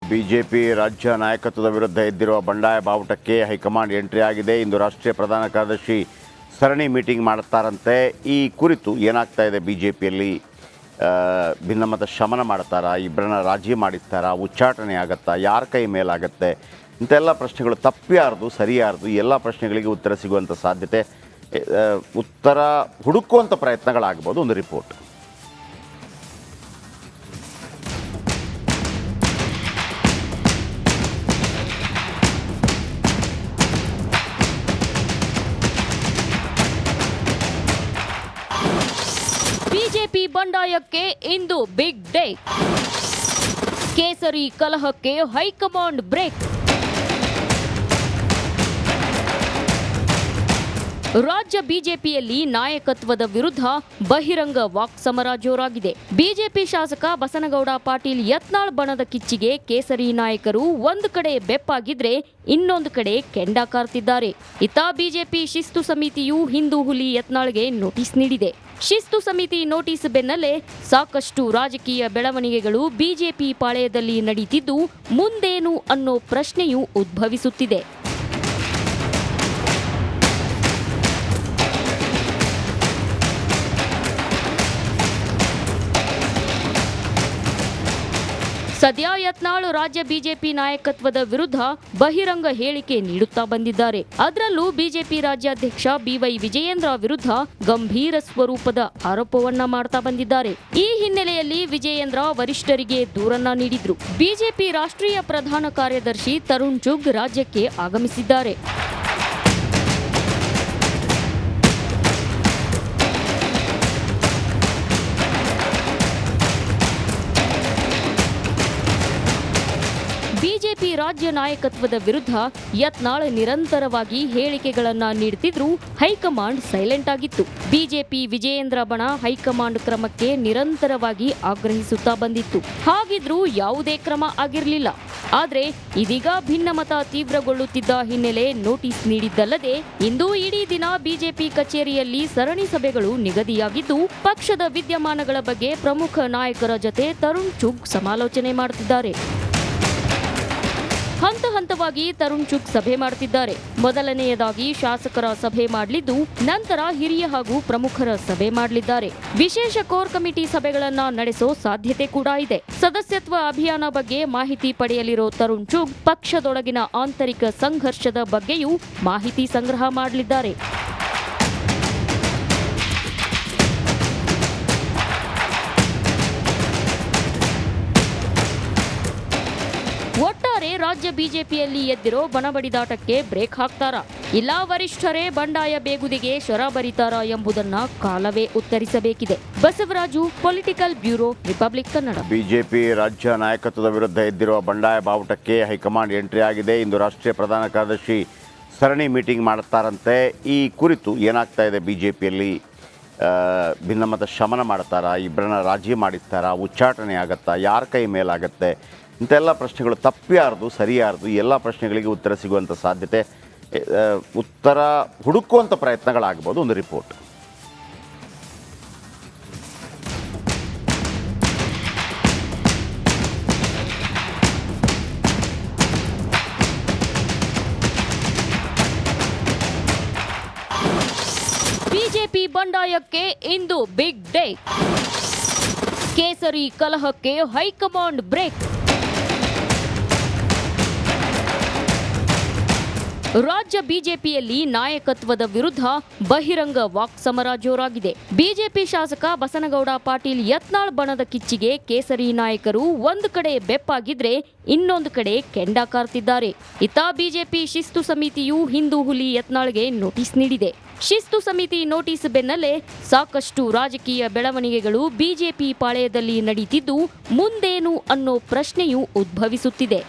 BJP ರಾಜ್ಯ ನಾಯಕತ್ವದ ವಿರುದ್ಧ ಎದ್ದಿರುವ ಬಂಡಾಯ ಬಾವುಟಕ್ಕೆ ಹೈಕಮಾಂಡ್ ಎಂಟ್ರಿ ಆಗಿದೆ. ಇಂದು ರಾಷ್ಟ್ರೀಯ ಪ್ರಧಾನ ಕಾರ್ಯದರ್ಶಿ ಸರಣಿ ಮೀಟಿಂಗ್ ಮಾಡುತ್ತಾರಂತೆ. ಈ ಕುರಿತು ಏನಾಗ್ತಾ ಇದೆ, ಬಿಜೆಪಿಯಲ್ಲಿ ಭಿನ್ನಮತ ಶಮನ ಮಾಡ್ತಾರಾ, ಇಬ್ಬರನ್ನ ರಾಜಿ ಮಾಡಿಸ್ತಾರಾ, ಉಚ್ಚಾಟನೆ ಆಗುತ್ತಾ, ಯಾರ ಕೈ ಮೇಲಾಗತ್ತೆ, ಇಂಥೆಲ್ಲ ಪ್ರಶ್ನೆಗಳು ತಪ್ಪ್ಯಾರ್ದು ಸರಿಯಾರ್ದು ಈ ಎಲ್ಲ ಪ್ರಶ್ನೆಗಳಿಗೆ ಉತ್ತರ ಸಿಗುವಂಥ ಸಾಧ್ಯತೆ, ಉತ್ತರ ಹುಡುಕುವಂಥ ಪ್ರಯತ್ನಗಳಾಗ್ಬೋದು. ಒಂದು ರಿಪೋರ್ಟ್. ಬಿಜೆಪಿ ಬಂಡಾಯಕ್ಕೆ ಇಂದು ಬಿಗ್ ಡೇ. ಕೇಸರಿ ಕಲಹಕ್ಕೆ ಹೈಕಮಾಂಡ್ ಬ್ರೇಕ್. ರಾಜ್ಯ ಬಿಜೆಪಿಯಲ್ಲಿ ನಾಯಕತ್ವದ ವಿರುದ್ಧ ಬಹಿರಂಗ ವಾಕ್ಸಮರ ಜೋರಾಗಿದೆ. ಬಿಜೆಪಿ ಶಾಸಕ ಬಸನಗೌಡ ಪಾಟೀಲ್ ಯತ್ನಾಳ್ ಬಣದ ಕಿಚ್ಚಿಗೆ ಕೇಸರಿ ನಾಯಕರು ಒಂದು ಕಡೆ ಬೆಪ್ಪಾಗಿದ್ರೆ ಇನ್ನೊಂದು ಕಡೆ ಕೆಂಡ ಕಾರ್ತಿದ್ದಾರೆ. ಇತ್ತ ಬಿಜೆಪಿ ಶಿಸ್ತು ಸಮಿತಿಯು ಹಿಂದೂ ಹುಲಿ ಯತ್ನಾಳ್ಗೆ ನೋಟಿಸ್ ನೀಡಿದೆ. ಶಿಸ್ತು ಸಮಿತಿ ನೋಟಿಸ್ ಬೆನ್ನಲ್ಲೇ ಸಾಕಷ್ಟು ರಾಜಕೀಯ ಬೆಳವಣಿಗೆಗಳು ಬಿಜೆಪಿ ಪಾಳೆಯದಲ್ಲಿ ನಡೀತಿದ್ದು ಮುಂದೇನು ಅನ್ನೋ ಪ್ರಶ್ನೆಯೂ ಉದ್ಭವಿಸುತ್ತಿದೆ. ಸದ್ಯ ಯತ್ನಾಳ್ ರಾಜ್ಯ ಬಿಜೆಪಿ ನಾಯಕತ್ವದ ವಿರುದ್ಧ ಬಹಿರಂಗ ಹೇಳಿಕೆ ನೀಡುತ್ತಾ ಬಂದಿದ್ದಾರೆ. ಅದರಲ್ಲೂ ಬಿಜೆಪಿ ರಾಜ್ಯಾಧ್ಯಕ್ಷ ಬಿವೈ ವಿಜಯೇಂದ್ರ ವಿರುದ್ಧ ಗಂಭೀರ ಸ್ವರೂಪದ ಆರೋಪವನ್ನ ಮಾಡ್ತಾ ಬಂದಿದ್ದಾರೆ. ಈ ಹಿನ್ನೆಲೆಯಲ್ಲಿ ವಿಜಯೇಂದ್ರ ವರಿಷ್ಠರಿಗೆ ದೂರನ್ನ ನೀಡಿದ್ರು. ಬಿಜೆಪಿ ರಾಷ್ಟ್ರೀಯ ಪ್ರಧಾನ ಕಾರ್ಯದರ್ಶಿ ತರುಣ್ ಚುಗ್ ರಾಜ್ಯಕ್ಕೆ ಆಗಮಿಸಿದ್ದಾರೆ. ಬಿಜೆಪಿ ರಾಜ್ಯ ನಾಯಕತ್ವದ ವಿರುದ್ಧ ಯತ್ನಾಳ್ ನಿರಂತರವಾಗಿ ಹೇಳಿಕೆಗಳನ್ನ ನೀಡುತ್ತಿದ್ರು ಹೈಕಮಾಂಡ್ ಸೈಲೆಂಟ್ ಆಗಿತ್ತು. ಬಿಜೆಪಿ ವಿಜಯೇಂದ್ರ ಬಣ ಹೈಕಮಾಂಡ್ ಕ್ರಮಕ್ಕೆ ನಿರಂತರವಾಗಿ ಆಗ್ರಹಿಸುತ್ತಾ ಬಂದಿತ್ತು. ಹಾಗಿದ್ರೂ ಯಾವುದೇ ಕ್ರಮ ಆಗಿರಲಿಲ್ಲ. ಆದ್ರೆ ಇದೀಗ ಭಿನ್ನಮತ ತೀವ್ರಗೊಳ್ಳುತ್ತಿದ್ದ ಹಿನ್ನೆಲೆ ನೋಟಿಸ್ ನೀಡಿದ್ದಲ್ಲದೆ ಇಂದು ಇಡೀ ದಿನ ಬಿಜೆಪಿ ಕಚೇರಿಯಲ್ಲಿ ಸರಣಿ ಸಭೆಗಳು ನಿಗದಿಯಾಗಿದ್ದು ಪಕ್ಷದ ವಿದ್ಯಮಾನಗಳ ಬಗ್ಗೆ ಪ್ರಮುಖ ನಾಯಕರ ಜೊತೆ ತರುಣ್ ಚುಗ್ ಸಮಾಲೋಚನೆ ಮಾಡುತ್ತಿದ್ದಾರೆ. ಹಂತ ಹಂತವಾಗಿ ತರುಣ್ ಚುಗ್ ಸಭೆ ಮಾಡುತ್ತಿದ್ದಾರೆ. ಮೊದಲನೆಯದಾಗಿ ಶಾಸಕರ ಸಭೆ ಮಾಡಲಿದ್ದು ನಂತರ ಹಿರಿಯ ಹಾಗೂ ಪ್ರಮುಖರ ಸಭೆ ಮಾಡಲಿದ್ದಾರೆ. ವಿಶೇಷ ಕೋರ್ ಕಮಿಟಿ ಸಭೆಗಳನ್ನ ನಡೆಸೋ ಸಾಧ್ಯತೆ ಕೂಡ ಇದೆ. ಸದಸ್ಯತ್ವ ಅಭಿಯಾನ ಬಗ್ಗೆ ಮಾಹಿತಿ ಪಡೆಯಲಿರೋ ತರುಣ್ ಚುಗ್ ಪಕ್ಷದೊಳಗಿನ ಆಂತರಿಕ ಸಂಘರ್ಷದ ಬಗ್ಗೆಯೂ ಮಾಹಿತಿ ಸಂಗ್ರಹ ಮಾಡಲಿದ್ದಾರೆ. ಒಟ್ಟಾರೆ ರಾಜ್ಯ ಬಿಜೆಪಿಯಲ್ಲಿ ಎದ್ದಿರೋ ಬಣಬಡಿದಾಟಕ್ಕೆ ಬ್ರೇಕ್ ಹಾಕ್ತಾರಾ, ಇಲ್ಲ ವರಿಷ್ಠರೇ ಬಂಡಾಯ ಬೇಗುದಿಗೆ ಶರ ಬರಿತಾರಾ ಎಂಬುದನ್ನ ಕಾಲವೇ ಉತ್ತರಿಸಬೇಕಿದೆ. Basavaraju, political bureau, republic Kannada. BJP ರಾಜ್ಯ ನಾಯಕತ್ವದ ವಿರುದ್ಧ ಎದ್ದಿರುವ ಬಂಡಾಯ ಬಾವುಟಕ್ಕೆ ಹೈಕಮಾಂಡ್ ಎಂಟ್ರಿ ಆಗಿದೆ. ಇಂದು ರಾಷ್ಟ್ರೀಯ ಪ್ರಧಾನ ಕಾರ್ಯದರ್ಶಿ ಸರಣಿ ಮೀಟಿಂಗ್ ಮಾಡುತ್ತಾರಂತೆ. ಈ ಕುರಿತು ಏನಾಗ್ತಾ ಇದೆ, ಬಿಜೆಪಿಯಲ್ಲಿ ಭಿನ್ನಮತ ಶಮನ ಮಾಡ್ತಾರಾ, ಇಬ್ಬರನ್ನ ರಾಜಿ ಮಾಡಿಸ್ತಾರಾ, ಉಚ್ಚಾಟನೆ ಆಗುತ್ತಾ, ಯಾರ ಕೈ ಮೇಲಾಗತ್ತೆ, ಇಂಥೆಲ್ಲ ಪ್ರಶ್ನೆಗಳು ತಪ್ಪ್ಯಾರ್ದು ಸರಿಯಾರ್ದು ಈ ಎಲ್ಲ ಪ್ರಶ್ನೆಗಳಿಗೆ ಉತ್ತರ ಸಿಗುವಂಥ ಸಾಧ್ಯತೆ, ಉತ್ತರ ಹುಡುಕುವಂಥ ಪ್ರಯತ್ನಗಳಾಗ್ಬೋದು. ಒಂದು ರಿಪೋರ್ಟ್. ಬಿಜೆಪಿ ಬಂಡಾಯಕ್ಕೆ ಇಂದು ಬಿಗ್ ಡೇ. ಕೇಸರಿ ಕಲಹಕ್ಕೆ ಹೈಕಮಾಂಡ್ ಬ್ರೇಕ್. ರಾಜ್ಯ ಬಿಜೆಪಿಯಲ್ಲಿ ನಾಯಕತ್ವದ ವಿರುದ್ಧ ಬಹಿರಂಗ ವಾಕ್ಸಮರ ಜೋರಾಗಿದೆ. ಬಿಜೆಪಿ ಶಾಸಕ ಬಸನಗೌಡ ಪಾಟೀಲ್ ಯತ್ನಾಳ್ ಬಣದ ಕಿಚ್ಚಿಗೆ ಕೇಸರಿ ನಾಯಕರು ಒಂದು ಕಡೆ ಬೆಪ್ಪಾಗಿದ್ರೆ ಇನ್ನೊಂದು ಕಡೆ ಕೆಂಡ ಕಾರ್ತಿದ್ದಾರೆ. ಇತ್ತ ಬಿಜೆಪಿ ಶಿಸ್ತು ಸಮಿತಿಯು ಹಿಂದೂ ಹುಲಿ ಯತ್ನಾಳ್ಗೆ ನೋಟಿಸ್ ನೀಡಿದೆ. ಶಿಸ್ತು ಸಮಿತಿ ನೋಟಿಸ್ ಬೆನ್ನಲ್ಲೇ ಸಾಕಷ್ಟು ರಾಜಕೀಯ ಬೆಳವಣಿಗೆಗಳು ಬಿಜೆಪಿ ಪಾಳೆಯದಲ್ಲಿ ನಡೀತಿದ್ದು ಮುಂದೇನು ಅನ್ನೋ ಪ್ರಶ್ನೆಯೂ ಉದ್ಭವಿಸುತ್ತಿದೆ.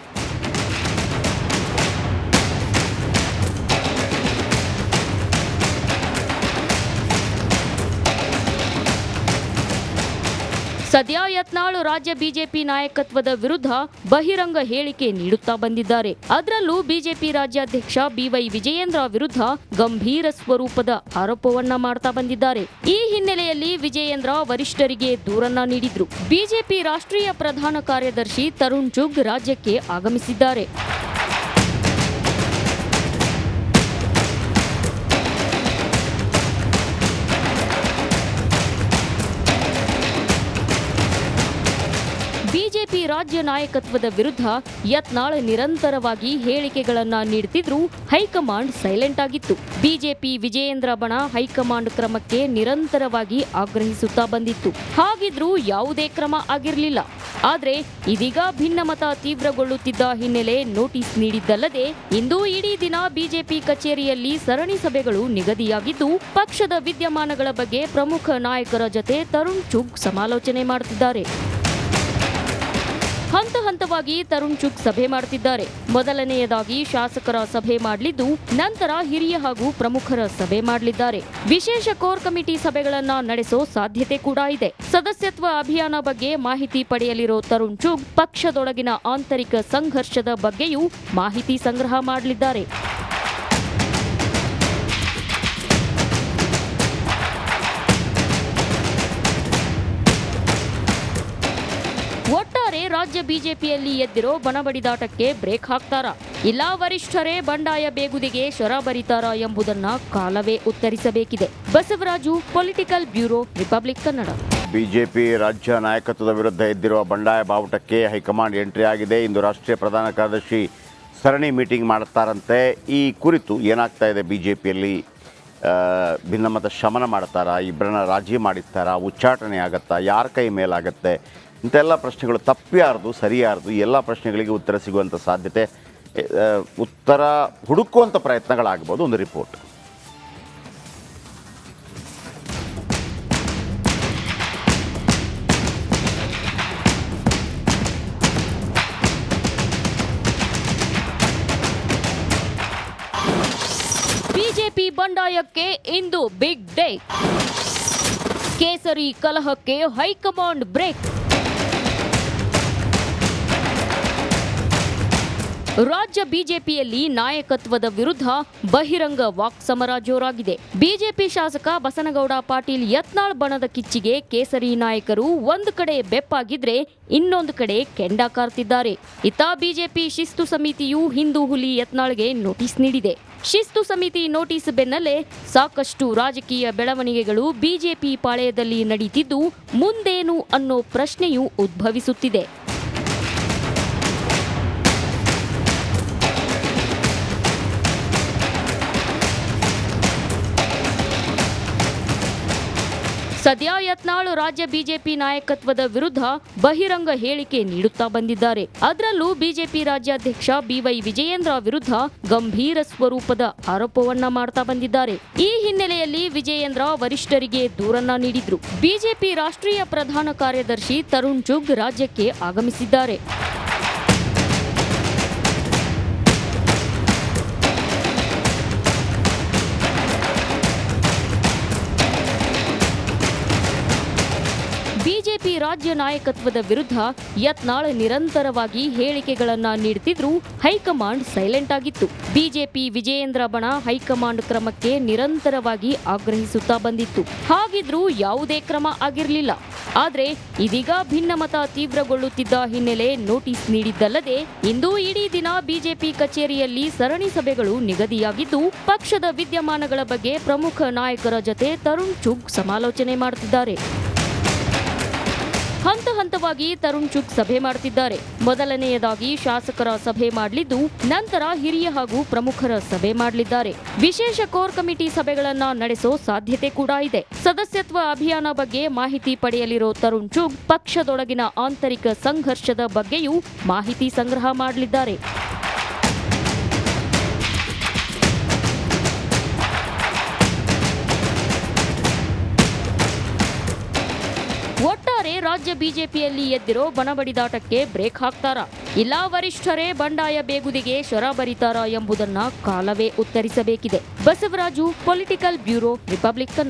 ಸದ್ಯ ಯತ್ನಾಳ್ ರಾಜ್ಯ ಬಿಜೆಪಿ ನಾಯಕತ್ವದ ವಿರುದ್ಧ ಬಹಿರಂಗ ಹೇಳಿಕೆ ನೀಡುತ್ತಾ ಬಂದಿದ್ದಾರೆ. ಅದರಲ್ಲೂ ಬಿಜೆಪಿ ರಾಜ್ಯಾಧ್ಯಕ್ಷ ಬಿವೈ ವಿಜಯೇಂದ್ರ ವಿರುದ್ಧ ಗಂಭೀರ ಸ್ವರೂಪದ ಆರೋಪವನ್ನ ಮಾಡ್ತಾ ಬಂದಿದ್ದಾರೆ. ಈ ಹಿನ್ನೆಲೆಯಲ್ಲಿ ವಿಜಯೇಂದ್ರ ವರಿಷ್ಠರಿಗೆ ದೂರನ್ನ ನೀಡಿದ್ರು. ಬಿಜೆಪಿ ರಾಷ್ಟ್ರೀಯ ಪ್ರಧಾನ ಕಾರ್ಯದರ್ಶಿ ತರುಣ್ ಚುಗ್ ರಾಜ್ಯಕ್ಕೆ ಆಗಮಿಸಿದ್ದಾರೆ. ಬಿಜೆಪಿ ರಾಜ್ಯ ನಾಯಕತ್ವದ ವಿರುದ್ಧ ಯತ್ನಾಳ್ ನಿರಂತರವಾಗಿ ಹೇಳಿಕೆಗಳನ್ನ ನೀಡುತ್ತಿದ್ರು ಹೈಕಮಾಂಡ್ ಸೈಲೆಂಟ್ ಆಗಿತ್ತು. ಬಿಜೆಪಿ ವಿಜಯೇಂದ್ರ ಬಣ ಹೈಕಮಾಂಡ್ ಕ್ರಮಕ್ಕೆ ನಿರಂತರವಾಗಿ ಆಗ್ರಹಿಸುತ್ತಾ ಬಂದಿತ್ತು. ಹಾಗಿದ್ರೂ ಯಾವುದೇ ಕ್ರಮ ಆಗಿರಲಿಲ್ಲ. ಆದ್ರೆ ಇದೀಗ ಭಿನ್ನಮತ ತೀವ್ರಗೊಳ್ಳುತ್ತಿದ್ದ ಹಿನ್ನೆಲೆ ನೋಟಿಸ್ ನೀಡಿದ್ದಲ್ಲದೆ ಇಂದು ಇಡೀ ದಿನ ಬಿಜೆಪಿ ಕಚೇರಿಯಲ್ಲಿ ಸರಣಿ ಸಭೆಗಳು ನಿಗದಿಯಾಗಿದ್ದು ಪಕ್ಷದ ವಿದ್ಯಮಾನಗಳ ಬಗ್ಗೆ ಪ್ರಮುಖ ನಾಯಕರ ಜತೆ ತರುಣ್ ಚುಗ್ ಸಮಾಲೋಚನೆ ಮಾಡುತ್ತಿದ್ದಾರೆ. ಹಂತ ಹಂತವಾಗಿ ತರುಣ್ ಚುಗ್ ಸಭೆ ಮಾಡುತ್ತಿದ್ದಾರೆ. ಮೊದಲನೆಯದಾಗಿ ಶಾಸಕರ ಸಭೆ ಮಾಡಲಿದ್ದು ನಂತರ ಹಿರಿಯ ಹಾಗೂ ಪ್ರಮುಖರ ಸಭೆ ಮಾಡಲಿದ್ದಾರೆ. ವಿಶೇಷ ಕೋರ್ ಕಮಿಟಿ ಸಭೆಗಳನ್ನ ನಡೆಸೋ ಸಾಧ್ಯತೆ ಕೂಡ ಇದೆ. ಸದಸ್ಯತ್ವ ಅಭಿಯಾನ ಬಗ್ಗೆ ಮಾಹಿತಿ ಪಡೆಯಲಿರೋ ತರುಣ್ ಚುಗ್ ಪಕ್ಷದೊಳಗಿನ ಆಂತರಿಕ ಸಂಘರ್ಷದ ಬಗ್ಗೆಯೂ ಮಾಹಿತಿ ಸಂಗ್ರಹ ಮಾಡಲಿದ್ದಾರೆ. ಒಟ್ಟಾರೆ ರಾಜ್ಯ ಬಿಜೆಪಿಯಲ್ಲಿ ಎದ್ದಿರೋ ಬಣಬಡಿದಾಟಕ್ಕೆ ಬ್ರೇಕ್ ಹಾಕ್ತಾರಾ ಇಲ್ಲ ವರಿಷ್ಠರೇ ಬಂಡಾಯ ಬೇಗುದಿಗೆ ಶರ ಬರಿತಾರಾ ಎಂಬುದನ್ನ ಕಾಲವೇ ಉತ್ತರಿಸಬೇಕಿದೆ. Basavaraju, political bureau, republic Kannada. BJP ರಾಜ್ಯ ನಾಯಕತ್ವದ ವಿರುದ್ಧ ಎದ್ದಿರುವ ಬಂಡಾಯ ಬಾವುಟಕ್ಕೆ ಹೈಕಮಾಂಡ್ ಎಂಟ್ರಿ ಆಗಿದೆ. ಇಂದು ರಾಷ್ಟ್ರೀಯ ಪ್ರಧಾನ ಕಾರ್ಯದರ್ಶಿ ಸರಣಿ ಮೀಟಿಂಗ್ ಮಾಡುತ್ತಾರಂತೆ. ಈ ಕುರಿತು ಏನಾಗ್ತಾ ಇದೆ, ಬಿಜೆಪಿಯಲ್ಲಿ ಭಿನ್ನಮತ ಶಮನ ಮಾಡ್ತಾರಾ, ಇಬ್ಬರನ್ನ ರಾಜಿ ಮಾಡಿಸ್ತಾರಾ, ಉಚ್ಚಾಟನೆ ಆಗತ್ತಾ, ಯಾರ ಕೈ ಮೇಲಾಗತ್ತೆ, ಇಂಥೆಲ್ಲ ಪ್ರಶ್ನೆಗಳು ತಪ್ಪ್ಯಾರ್ದು ಸರಿಯಾರ್ದು ಎಲ್ಲ ಪ್ರಶ್ನೆಗಳಿಗೆ ಉತ್ತರ ಸಿಗುವಂಥ ಸಾಧ್ಯತೆ, ಉತ್ತರ ಹುಡುಕುವಂಥ ಪ್ರಯತ್ನಗಳಾಗ್ಬೋದು. ಒಂದು ರಿಪೋರ್ಟ್. ಬಿಜೆಪಿ ಬಂಡಾಯಕ್ಕೆ ಇಂದು ಬಿಗ್ ಡೇ. ಕೇಸರಿ ಕಲಹಕ್ಕೆ ಹೈಕಮಾಂಡ್ ಬ್ರೇಕ್. ರಾಜ್ಯ ಬಿಜೆಪಿಯಲ್ಲಿ ನಾಯಕತ್ವದ ವಿರುದ್ಧ ಬಹಿರಂಗ ವಾಕ್ಸಮರ ಜೋರಾಗಿದೆ. ಬಿಜೆಪಿ ಶಾಸಕ ಬಸನಗೌಡ ಪಾಟೀಲ್ ಯತ್ನಾಳ್ ಬಣದ ಕಿಚ್ಚಿಗೆ ಕೇಸರಿ ನಾಯಕರು ಒಂದು ಕಡೆ ಬೆಪ್ಪಾಗಿದ್ರೆ ಇನ್ನೊಂದು ಕಡೆ ಕೆಂಡ ಕಾರ್ತಿದ್ದಾರೆ. ಇತ್ತ ಬಿಜೆಪಿ ಶಿಸ್ತು ಸಮಿತಿಯು ಹಿಂದೂ ಹುಲಿ ಯತ್ನಾಳ್ಗೆ ನೋಟಿಸ್ ನೀಡಿದೆ. ಶಿಸ್ತು ಸಮಿತಿ ನೋಟಿಸ್ ಬೆನ್ನಲ್ಲೇ ಸಾಕಷ್ಟು ರಾಜಕೀಯ ಬೆಳವಣಿಗೆಗಳು ಬಿಜೆಪಿ ಪಾಳೆಯದಲ್ಲಿ ನಡೀತಿದ್ದು ಮುಂದೇನು ಅನ್ನೋ ಪ್ರಶ್ನೆಯೂ ಉದ್ಭವಿಸುತ್ತಿದೆ. ಸದ್ಯ ಯತ್ನಾಳ್ ರಾಜ್ಯ ಬಿಜೆಪಿ ನಾಯಕತ್ವದ ವಿರುದ್ಧ ಬಹಿರಂಗ ಹೇಳಿಕೆ ನೀಡುತ್ತಾ ಬಂದಿದ್ದಾರೆ. ಅದರಲ್ಲೂ ಬಿಜೆಪಿ ರಾಜ್ಯಾಧ್ಯಕ್ಷ ಬಿವೈ ವಿಜಯೇಂದ್ರ ವಿರುದ್ಧ ಗಂಭೀರ ಸ್ವರೂಪದ ಆರೋಪವನ್ನ ಮಾಡ್ತಾ ಬಂದಿದ್ದಾರೆ. ಈ ಹಿನ್ನೆಲೆಯಲ್ಲಿ ವಿಜಯೇಂದ್ರ ವರಿಷ್ಠರಿಗೆ ದೂರನ್ನ ನೀಡಿದ್ರು. ಬಿಜೆಪಿ ರಾಷ್ಟ್ರೀಯ ಪ್ರಧಾನ ಕಾರ್ಯದರ್ಶಿ ತರುಣ್ ಚುಗ್ ರಾಜ್ಯಕ್ಕೆ ಆಗಮಿಸಿದ್ದಾರೆ. ಬಿಜೆಪಿ ರಾಜ್ಯ ನಾಯಕತ್ವದ ವಿರುದ್ಧ ಯತ್ನಾಳ್ ನಿರಂತರವಾಗಿ ಹೇಳಿಕೆಗಳನ್ನ ನೀಡುತ್ತಿದ್ರು ಹೈಕಮಾಂಡ್ ಸೈಲೆಂಟ್ ಆಗಿತ್ತು. ಬಿಜೆಪಿ ವಿಜಯೇಂದ್ರ ಬಣ ಹೈಕಮಾಂಡ್ ಕ್ರಮಕ್ಕೆ ನಿರಂತರವಾಗಿ ಆಗ್ರಹಿಸುತ್ತಾ ಬಂದಿತ್ತು. ಹಾಗಿದ್ರೂ ಯಾವುದೇ ಕ್ರಮ ಆಗಿರಲಿಲ್ಲ. ಆದ್ರೆ ಇದೀಗ ಭಿನ್ನಮತ ತೀವ್ರಗೊಳ್ಳುತ್ತಿದ್ದ ಹಿನ್ನೆಲೆ ನೋಟಿಸ್ ನೀಡಿದ್ದಲ್ಲದೆ ಇಂದು ಇಡೀ ದಿನ ಬಿಜೆಪಿ ಕಚೇರಿಯಲ್ಲಿ ಸರಣಿ ಸಭೆಗಳು ನಿಗದಿಯಾಗಿದ್ದು ಪಕ್ಷದ ವಿದ್ಯಮಾನಗಳ ಬಗ್ಗೆ ಪ್ರಮುಖ ನಾಯಕರ ಜತೆ ತರುಣ್ ಚುಗ್ ಸಮಾಲೋಚನೆ ಮಾಡುತ್ತಿದ್ದಾರೆ. ಹಂತ ಹಂತವಾಗಿ ತರುಣ್ ಚುಗ್ ಸಭೆ ಮಾಡುತ್ತಿದ್ದಾರೆ. ಮೊದಲನೆಯದಾಗಿ ಶಾಸಕರ ಸಭೆ ಮಾಡಲಿದ್ದು ನಂತರ ಹಿರಿಯ ಹಾಗೂ ಪ್ರಮುಖರ ಸಭೆ ಮಾಡಲಿದ್ದಾರೆ. ವಿಶೇಷ ಕೋರ್ ಕಮಿಟಿ ಸಭೆಗಳನ್ನ ನಡೆಸೋ ಸಾಧ್ಯತೆ ಕೂಡ ಇದೆ. ಸದಸ್ಯತ್ವ ಅಭಿಯಾನ ಬಗ್ಗೆ ಮಾಹಿತಿ ಪಡೆಯಲಿರೋ ತರುಣ್ ಚುಗ್ ಪಕ್ಷದೊಳಗಿನ ಆಂತರಿಕ ಸಂಘರ್ಷದ ಬಗ್ಗೆಯೂ ಮಾಹಿತಿ ಸಂಗ್ರಹ ಮಾಡಲಿದ್ದಾರೆ. ಒಟ್ಟಾರೆ ರಾಜ್ಯ ಬಿಜೆಪಿಯಲ್ಲಿ ಎದ್ದಿರೋ ಬಣಬಡಿದಾಟಕ್ಕೆ ಬ್ರೇಕ್ ಹಾಕ್ತಾರಾ ಇಲ್ಲ ವರಿಷ್ಠರೇ ಬಂಡಾಯ ಬೇಗುದಿಗೆ ಶರ ಬರಿತಾರಾ ಎಂಬುದನ್ನ ಕಾಲವೇ ಉತ್ತರಿಸಬೇಕಿದೆ. Basavaraju, political bureau, republic Kannada.